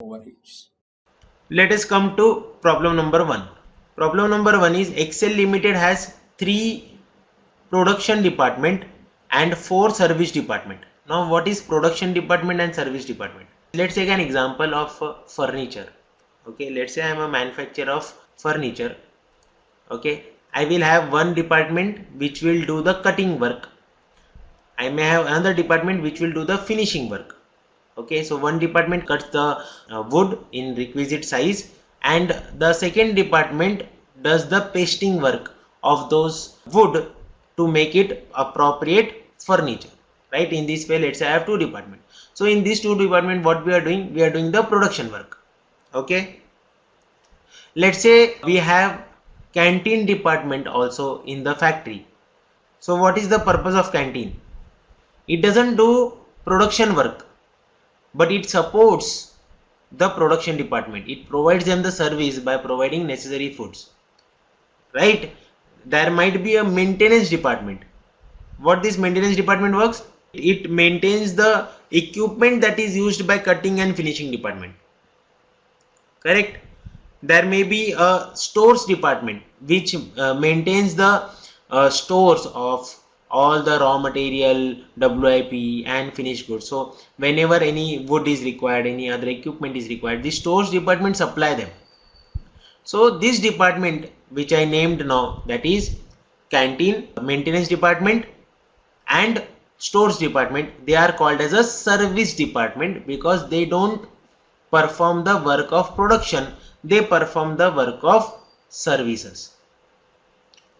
overheats. Let us come to problem number 1. Problem number 1 is Excel Limited has 3 production department and 4 service department. Now what is production department and service department? Let's take an example of furniture. Okay, let's say I am a manufacturer of furniture. Okay, I will have one department which will do the cutting work. I may have another department which will do the finishing work. Okay, so one department cuts the wood in requisite size and the second department does the pasting work of those wood to make it appropriate furniture, right? In this way, let's say I have two departments. So in these two departments, what we are doing the production work. Okay, let's say we have canteen department also in the factory. So what is the purpose of canteen? It doesn't do production work, but it supports the production department. It provides them the service by providing necessary foods, right? There might be a maintenance department. What this maintenance department works? It maintains the equipment that is used by cutting and finishing department, correct? There may be a stores department which maintains the stores of all the raw material, WIP and finished goods. So whenever any wood is required, any other equipment is required, the stores department supply them. So this department which I named now, that is canteen, maintenance department and stores department, they are called as a service department because they don't perform the work of production, they perform the work of services.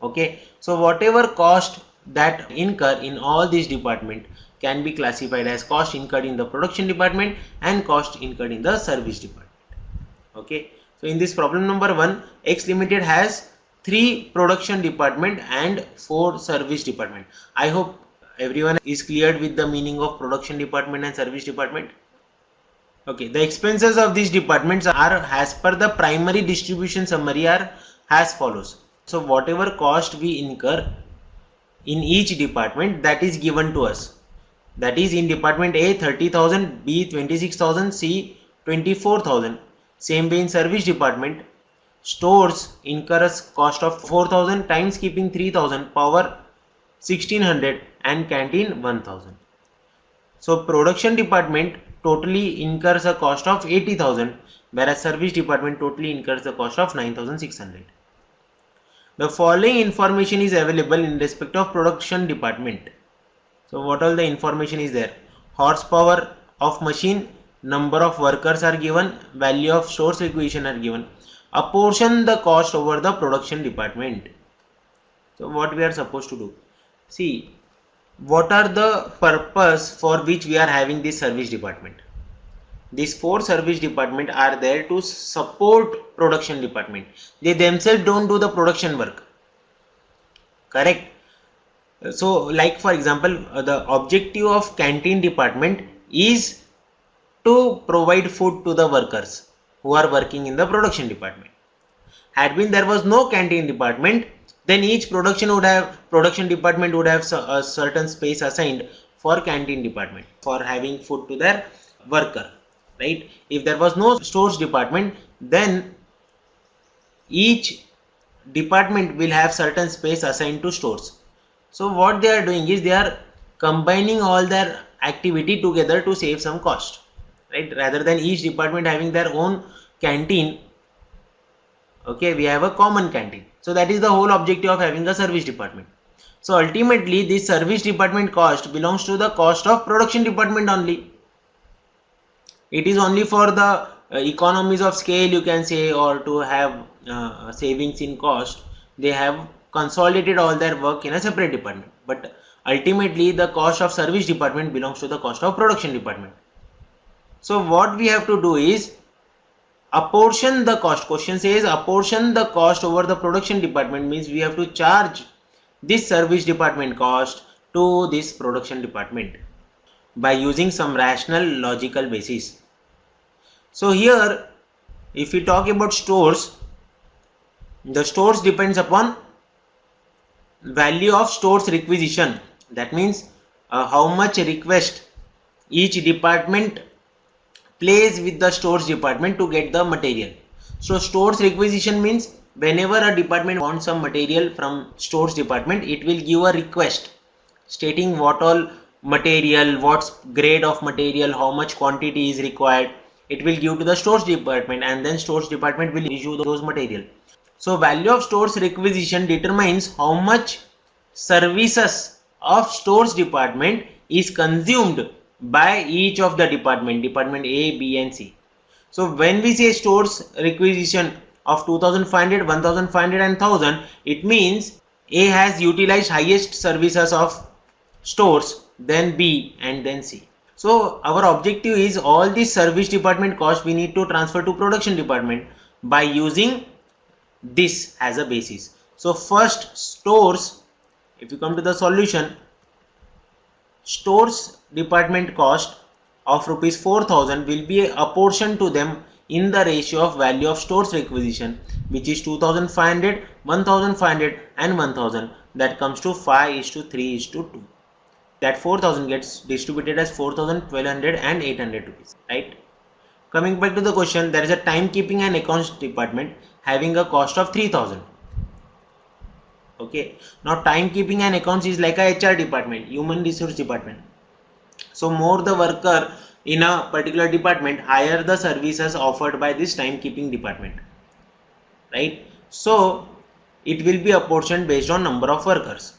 Okay, so whatever cost that incur in all these department can be classified as cost incurred in the production department and cost incurred in the service department. Okay, so in this problem number 1, X Limited has 3 production department and 4 service department. I hope everyone is cleared with the meaning of production department and service department. Okay, the expenses of these departments are as per the primary distribution summary are as follows. So whatever cost we incur in each department, that is given to us. That is in department A 30,000, B 26,000, C 24,000. Same way in service department, stores incurs cost of 4,000, times keeping 3,000, power 1600 and canteen 1,000. So production department totally incurs a cost of 80,000, whereas service department totally incurs the cost of 9,600. The following information is available in respect of production department. So what all the information is there? Horsepower of machine, number of workers are given, value of stores requisition are given. Apportion the cost over the production department. So what we are supposed to do? See, what are the purpose for which we are having this service department? These 4 service department are there to support production department. They themselves don't do the production work, correct? So like for example, the objective of canteen department is to provide food to the workers who are working in the production department. Had been there was no canteen department, then each production department would have a certain space assigned for canteen department for having food to their worker, right? If there was no stores department, then each department will have certain space assigned to stores. So what they are doing is they are combining all their activity together to save some cost, right? Rather than each department having their own canteen, okay, we have a common canteen. So that is the whole objective of having a service department. So ultimately this service department cost belongs to the cost of production department only. It is only for the economies of scale, you can say, or to have savings in cost. They have consolidated all their work in a separate department, but ultimately the cost of service department belongs to the cost of production department. So what we have to do is apportion the cost. Question says apportion the cost over the production department, means we have to charge this service department cost to this production department by using some rational logical basis. So here if we talk about stores, the stores depends upon value of stores requisition. That means how much request each department plays with the stores department to get the material. So stores requisition means whenever a department wants some material from stores department, it will give a request stating what all material, what grade of material, how much quantity is required. It will give to the stores department, and then stores department will issue those material. So value of stores requisition determines how much services of stores department is consumed by each of the department A, B and C. So when we say stores requisition of 2500, 1500 and 1000, it means A has utilized highest services of stores, then B and then C. So our objective is all this service department cost we need to transfer to production department by using this as a basis. So first, stores, if you come to the solution, stores department cost of rupees 4000 will be apportioned to them in the ratio of value of stores requisition, which is 2500, 1500 and 1000. That comes to 5:3:2. That 4000 gets distributed as 4000, 1200 and 800 rupees, right? Coming back to the question, there is a timekeeping and accounts department having a cost of 3000. Okay, now timekeeping and accounts is like a HR department, human resource department. So more the worker in a particular department, higher the services offered by this timekeeping department, right? So it will be apportioned based on number of workers.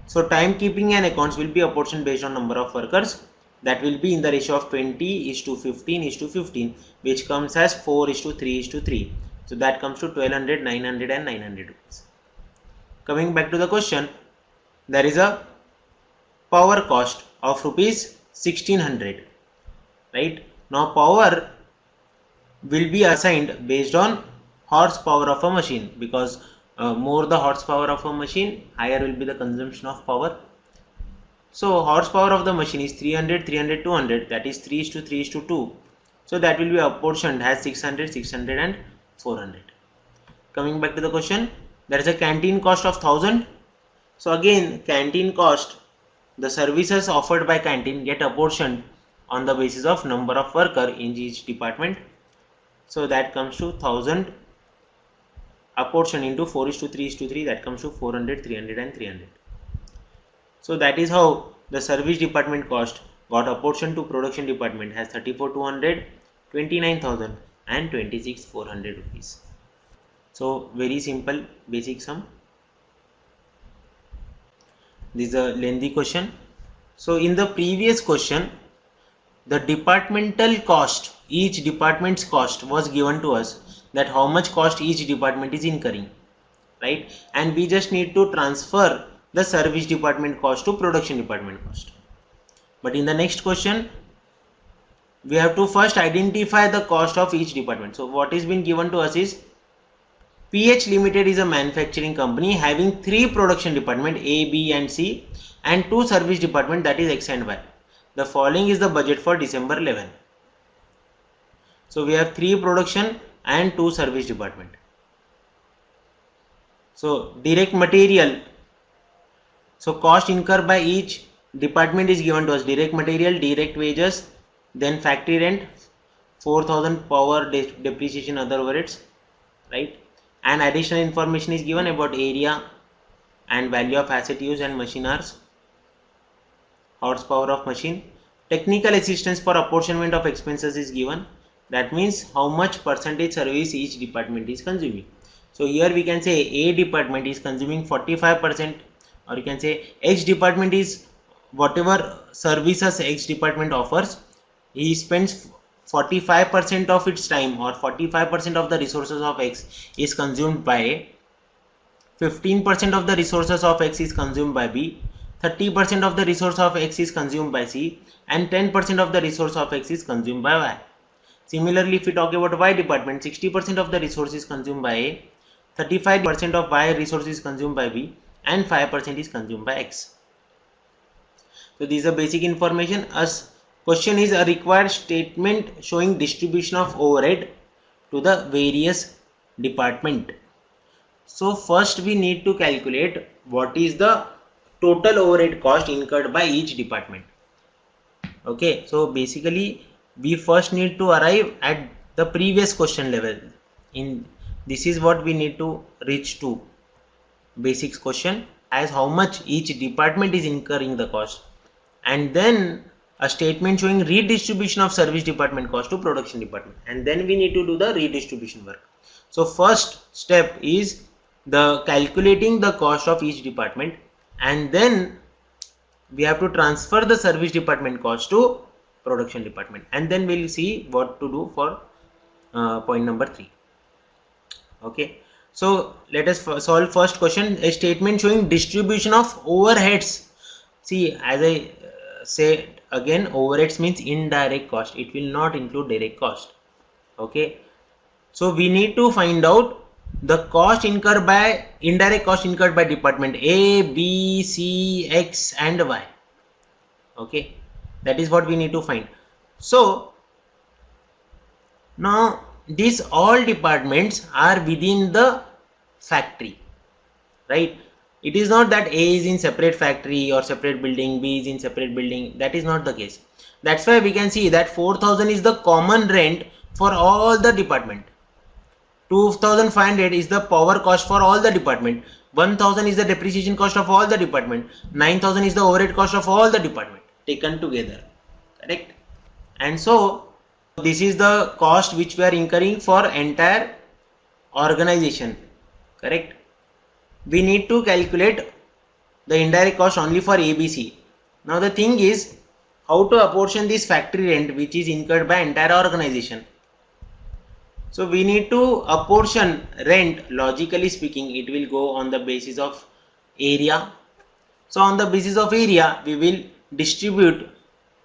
So timekeeping and accounts will be apportioned based on number of workers. That will be in the ratio of 20:15:15, which comes as 4:3:3. So that comes to 1200, 900 and 900 rupees. Coming back to the question, there is a power cost of rupees 1600, right? Now power will be assigned based on horsepower of a machine, because more the horsepower of a machine, higher will be the consumption of power. So horsepower of the machine is 300, 300, 200, that is 3:3:2. So that will be apportioned as 600, 600 and 400. Coming back to the question, there is a canteen cost of 1000. So again, canteen cost, the services offered by canteen get apportioned on the basis of number of worker in each department. So that comes to 1000 apportioned into 4:3:3, that comes to 400, 300 and 300. So that is how the service department cost got apportioned to production department as 34,200, 29,000 and 26,400 rupees. So very simple basic sum. This is a lengthy question. So in the previous question, the departmental cost, each department's cost was given to us, that how much cost each department is incurring, right? And we just need to transfer the service department cost to production department cost. But in the next question, we have to first identify the cost of each department. So what is been given to us is PH Limited is a manufacturing company having 3 production department A, B and C and 2 service department, that is X and Y. The following is the budget for December 11. So we have 3 production and 2 service department. So direct material, so cost incurred by each department is given to us: direct material, direct wages, then factory rent, 4000 power depreciation, other overheads, right? And additional information is given about area and value of asset use and machine hours, horsepower of machine. Technical assistance for apportionment of expenses is given. That means how much percentage service each department is consuming. So here we can say A department is consuming 45%, or you can say X department is whatever services X department offers, he spends 45% of its time, or 45% of the resources of X is consumed by A, 15% of the resources of X is consumed by B, 30% of the resource of X is consumed by C, and 10% of the resource of X is consumed by Y. Similarly, if we talk about Y department, 60% of the resource is consumed by A, 35% of Y resource is consumed by B, and 5% is consumed by X. So these are basic information. As question is a required statement showing distribution of overhead to the various department. So first we need to calculate what is the total overhead cost incurred by each department. Okay, so basically we first need to arrive at the previous question level. In this is what we need to reach to basics question, as how much each department is incurring the cost, and then a statement showing redistribution of service department cost to production department, and then we need to do the redistribution work. So first step is the calculating the cost of each department, and then we have to transfer the service department cost to production department, and then we'll see what to do for point number 3. Okay, so let us solve first question, a statement showing distribution of overheads. See, as I say again, overheads means indirect cost, it will not include direct cost. Okay, so we need to find out the cost incurred by, indirect cost incurred by department A, B, C, X and Y. Okay, that is what we need to find. So now these all departments are within the factory, right? It is not that A is in separate factory or separate building, B is in separate building. That is not the case. That's why we can see that 4,000 is the common rent for all the department. 2,500 is the power cost for all the department. 1,000 is the depreciation cost of all the department. 9,000 is the overhead cost of all the department taken together. Correct? And so this is the cost which we are incurring for entire organization. Correct? We need to calculate the indirect cost only for ABC. Now the thing is how to apportion this factory rent which is incurred by entire organization. So we need to apportion rent, logically speaking it will go on the basis of area. So on the basis of area we will distribute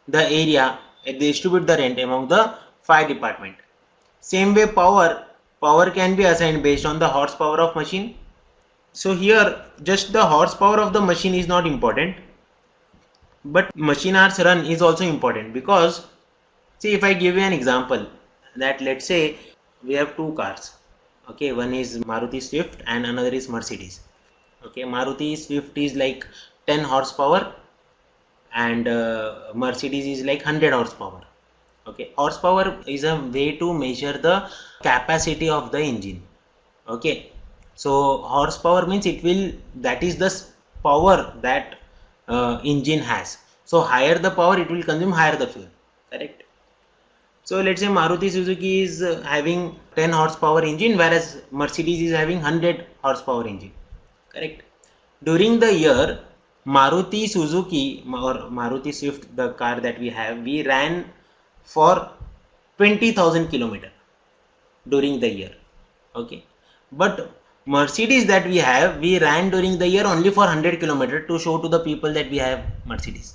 the area, distribute the rent among the 5 department. Same way power can be assigned based on the horsepower of machine. So here just the horsepower of the machine is not important, but machine hours run is also important, because see, if I give you an example that let's say we have 2 cars. Okay, one is Maruti Swift and another is Mercedes. Okay, Maruti Swift is like 10 horsepower and Mercedes is like 100 horsepower. Okay, horsepower is a way to measure the capacity of the engine. Okay, so horsepower means it will, that is the power that engine has. So higher the power, it will consume higher the fuel. Correct? So let's say Maruti Suzuki is having 10 horsepower engine, whereas Mercedes is having 100 horsepower engine. Correct? During the year, Maruti Suzuki or Maruti Swift, the car that we have, we ran for 20,000 kilometers during the year. Okay, but Mercedes that we have, we ran during the year only for 100 kilometers to show to the people that we have Mercedes.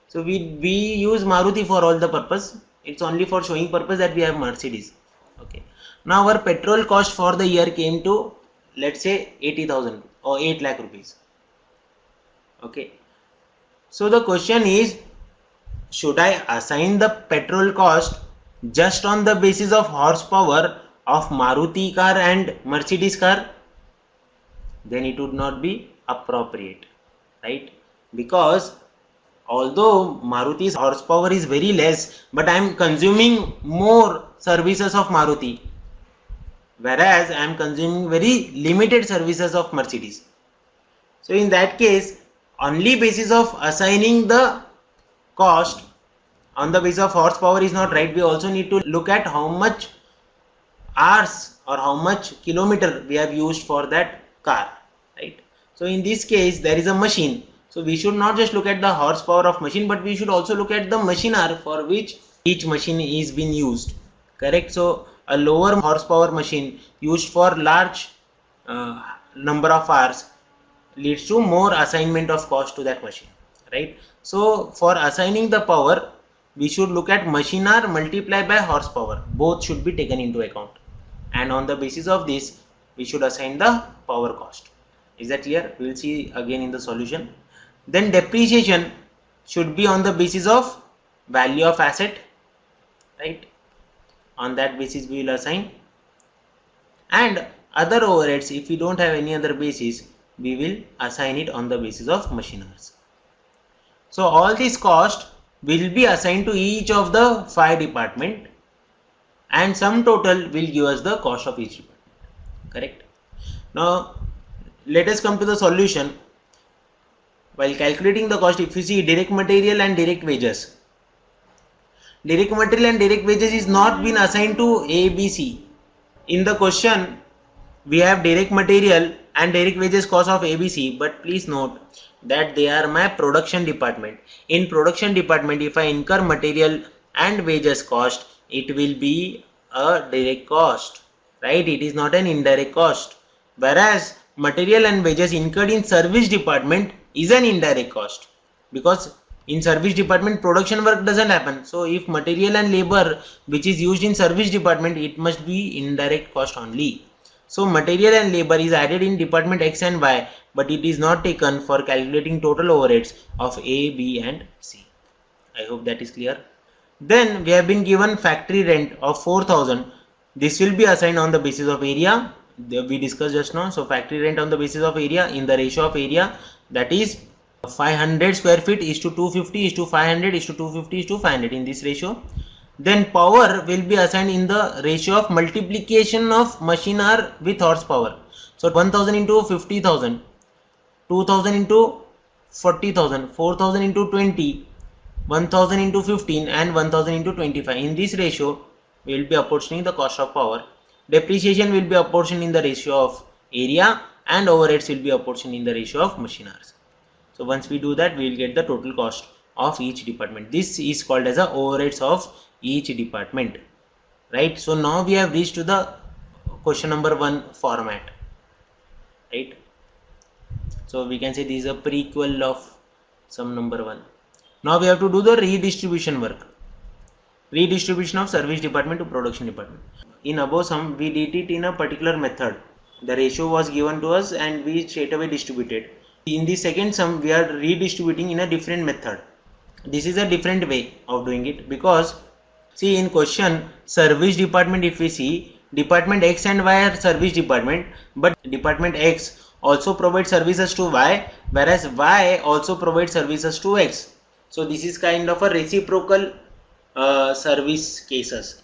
So we use Maruti for all the purpose. It's only for showing purpose that we have Mercedes. Okay, now our petrol cost for the year came to, let's say, 80,000 or 8 lakh rupees. Okay, so the question is, should I assign the petrol cost just on the basis of horsepower of Maruti car and Mercedes car? Then it would not be appropriate, right? Because although Maruti's horsepower is very less, but I am consuming more services of Maruti, whereas I am consuming very limited services of Mercedes. So in that case, only basis of assigning the cost on the basis of horsepower is not right. We also need to look at how much hours or how much kilometer we have used for that car, right? So in this case there is a machine, so we should not just look at the horsepower of machine, but we should also look at the machine hour for which each machine is being used. Correct? So a lower horsepower machine used for large number of hours leads to more assignment of cost to that machine, right? So for assigning the power, we should look at machine hour multiplied by horsepower. Both should be taken into account, and on the basis of this we should assign the power cost. Is that clear? We will see again in the solution. Then depreciation should be on the basis of value of asset, right? On that basis we will assign. And other overheads, if we don't have any other basis, we will assign it on the basis of machine hours. So all these cost will be assigned to each of the 5 department, and sum total will give us the cost of each department. Correct. Now let us come to the solution. While calculating the cost, if you see direct material and direct wages, direct material and direct wages is not been assigned to A, B, C. In the question we have direct material and direct wages cost of ABC, but please note that they are my production department. In production department, if I incur material and wages cost, it will be a direct cost, right? It is not an indirect cost. Whereas material and wages incurred in service department is an indirect cost, because in service department production work doesn't happen. So if material and labor which is used in service department, it must be indirect cost only. So material and labor is added in department X and Y, but it is not taken for calculating total overheads of A, B and C. I hope that is clear. Then we have been given factory rent of 4,000. This will be assigned on the basis of area. We discussed just now. So factory rent on the basis of area in the ratio of area, that is 500 square feet is to 250 is to 500 is to 250 is to 500 in this ratio. Then power will be assigned in the ratio of multiplication of machine hour with horsepower. So 1000 into 50,000, 2000 into 40,000, 4000 into 20, 1000 into 15 and 1000 into 25. In this ratio we will be apportioning the cost of power. Depreciation will be apportioned in the ratio of area, and overheads will be apportioned in the ratio of machine hours. So once we do that, we will get the total cost of each department. This is called as the overheads of each department, right? So now we have reached to the question number 1 format, right? So we can say this is a prequel of sum number 1. Now we have to do the redistribution work, redistribution of service department to production department. In above sum, we did it in a particular method. The ratio was given to us and we straight away distributed. In the second sum, we are redistributing in a different method. This is a different way of doing it, because see, in question service department, if we see department X and Y are service department, but department X also provides services to Y, whereas Y also provides services to X. So this is kind of a reciprocal service cases.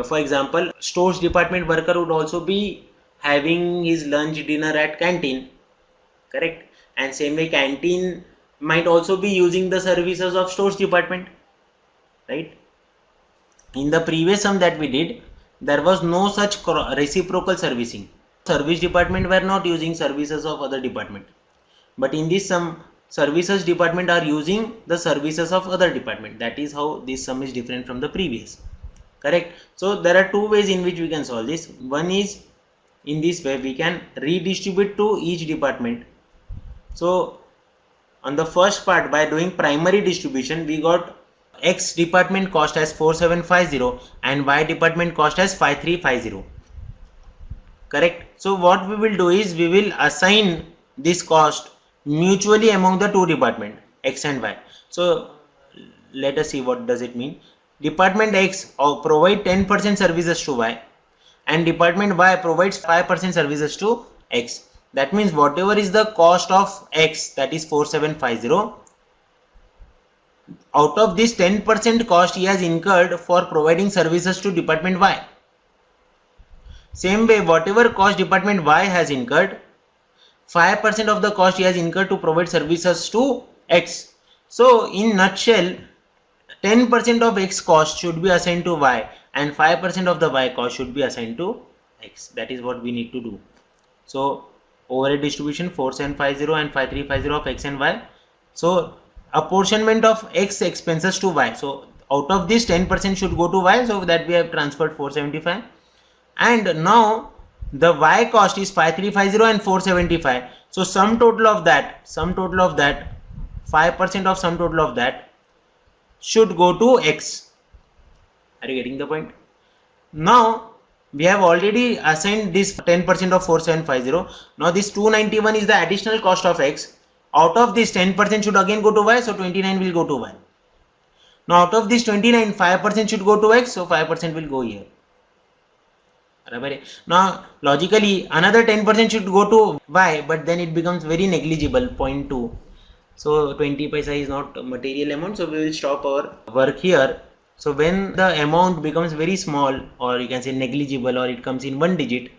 For example, stores department worker would also be having his lunch dinner at canteen, correct? And same way canteen might also be using the services of stores department, right? In the previous sum that we did, there was no such reciprocal servicing. Service department were not using services of other department, but in this sum, services department are using the services of other department. That is how this sum is different from the previous, correct? So there are two ways in which we can solve this. One is in this way, we can redistribute to each department. So on the first part, by doing primary distribution, we got X department cost as 4750 and Y department cost as 5350, correct? So what we will do is we will assign this cost mutually among the two department X and Y. So let us see what does it mean. Department X provide 10% services to Y and department Y provides 5% services to X. That means whatever is the cost of X, that is 4750, out of this 10% cost he has incurred for providing services to department Y. Same way, whatever cost department Y has incurred, 5% of the cost he has incurred to provide services to X. So in nutshell, 10% of X cost should be assigned to Y and 5% of the Y cost should be assigned to X. That is what we need to do. So overhead distribution 4750 and 5350 of X and Y. So apportionment of X expenses to Y. So out of this 10% should go to Y, so that we have transferred 475. And now the Y cost is 5350 and 475. So sum total of that, 5% of sum total of that should go to X. Are you getting the point? Now we have already assigned this 10% of 4750. Now this 291 is the additional cost of X. Out of this 10% should again go to Y, so 29 will go to Y. Now out of this 29, 5% should go to X, so 5% will go here. Now logically another 10% should go to Y, but then it becomes very negligible, 0.2. So 20 paisa is not a material amount, so we will stop our work here. So when the amount becomes very small, or you can say negligible, or it comes in one digit,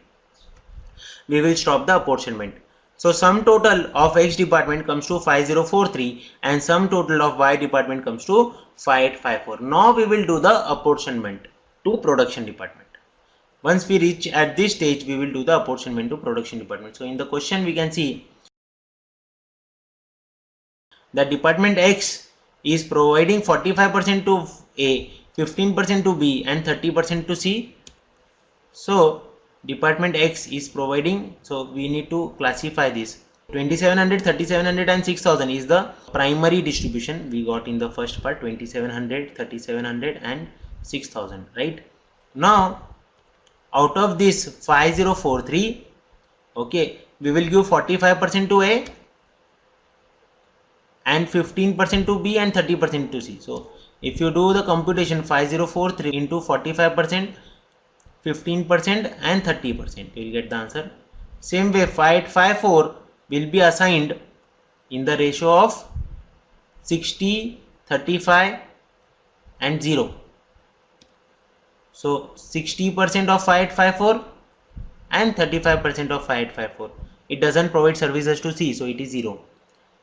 we will stop the apportionment. So sum total of X department comes to 5043 and sum total of Y department comes to 5854. Now we will do the apportionment to production department. Once we reach at this stage, we will do the apportionment to production department. So in the question we can see that department X is providing 45% to A, 15% to B and 30% to C. So department X is providing, so we need to classify this. 2700, 3700 and 6000 is the primary distribution we got in the first part. 2700, 3700 and 6000, right? Now out of this 5043, okay, we will give 45% to A and 15% to B and 30% to C. So if you do the computation, 5043 into 45%, 15% and 30%, you will get the answer. Same way 5854 will be assigned in the ratio of 60, 35 and 0. So 60% of 5854 and 35% of 5854. It doesn't provide services to C, so it is 0.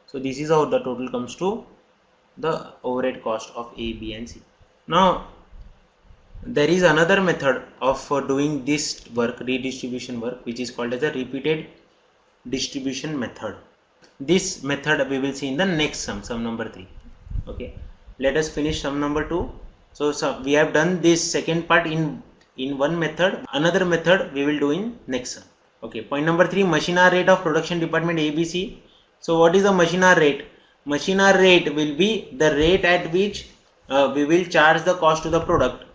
So this is how the total comes to the overhead cost of A, B and C. Now there is another method of doing this work, redistribution work, which is called as a repeated distribution method. This method we will see in the next sum number 3. Okay, let us finish sum number 2. So we have done this second part in one method. Another method we will do in next sum. Okay, point number 3, machine hour rate of production department ABC. So what is the machine hour rate? Machine hour rate will be the rate at which we will charge the cost to the product.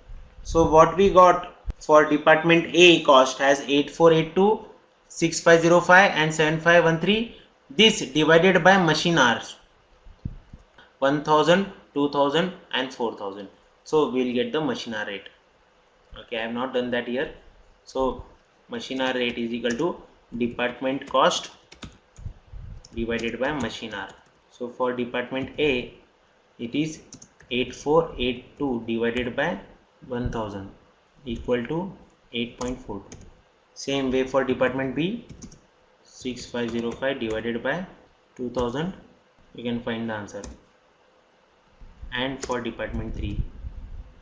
So what we got for department A cost has 8482, 6505 and 7513. This divided by machine hours 1000, 2000 and 4000. So we will get the machine hour rate. Okay, I have not done that here. So machine hour rate is equal to department cost divided by machine hour. So for department A it is 8482 divided by 1000 equal to 8.42. Same way for department B, 6505 divided by 2000, you can find the answer. And for department 3,